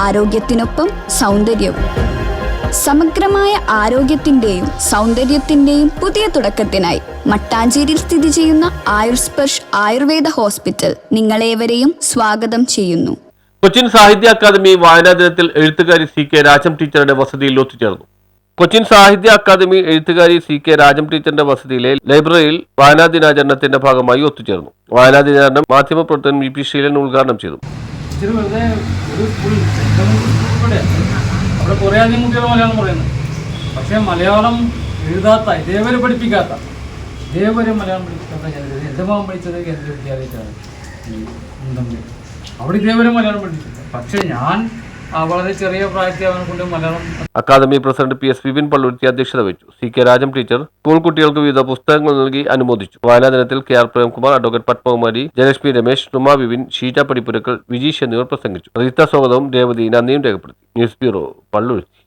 ആരോഗ്യത്തിനൊപ്പം സൗന്ദര്യവും. സമഗ്രമായ ആരോഗ്യത്തിന്റെയും സൗന്ദര്യത്തിന്റെയും പുതിയ തുടക്കത്തിനായി മട്ടാഞ്ചേരിയിൽ സ്ഥിതി ചെയ്യുന്ന ആയുർസ്പർശ് ആയുർവേദ ഹോസ്പിറ്റൽ നിങ്ങളേവരെയും സ്വാഗതം ചെയ്യുന്നു. കൊച്ചിൻ സാഹിത്യ അക്കാദമി വായനാ ദിനത്തിൽ എഴുത്തുകാരി സി കെ രാജം ടീച്ചറുടെ വസതിയിൽ ഒത്തുചേർന്നു. കൊച്ചിൻ സാഹിത്യ അക്കാദമി എഴുത്തുകാരി സി കെ രാജം ടീച്ചറിന്റെ വസതിയിലെ ലൈബ്രറിയിൽ വായനാ ദിനാചരണത്തിന്റെ ഭാഗമായി ഒത്തുചേർന്നു. വായനാ ദിനാചരണം മാധ്യമപ്രവർത്തകൻ വി പി ശ്രീലൻ ഉദ്ഘാടനം ചെയ്തു. അവിടെ കുറേ അധികം കുട്ടികൾ മലയാളം പറയുന്നു. പക്ഷേ മലയാളം എഴുതാത്ത, ഇതേവരെ പഠിപ്പിക്കാത്ത, ഇതേവരെ മലയാളം പഠിപ്പിക്കാത്ത ജനത എൻ്റെ മകൻ പഠിച്ചത് കേന്ദ്ര വിദ്യാലയത്തിലാണ്. അവിടെ ഇതേവരെ മലയാളം പഠിപ്പിച്ചില്ല. പക്ഷേ ഞാൻ വളരെ ചെറിയ പ്രായത്തിൽ അവനെ കൊണ്ട് Malayalam. Academy president P S Vipin Palluruthy അധ്യക്ഷത വഹിച്ചു. C K Rajam teacher school കുട്ടികൾക്ക് വിവിധ പുസ്തകങ്ങൾ നൽകി അനുമോദിച്ചു. വായനാ ദിനത്തിൽ K R Premkumar, advocate Padmakumari, Jayalakshmi Ramesh, Ruma Vipin, Sheeja Padippurakkal, Vijeesh എന്നിവർ പ്രസംഗിച്ചു. റീത്ത സ്വാഗതവും രേവതി നന്ദിയും രേഖപ്പെടുത്തി. News bureau, Palluruthy.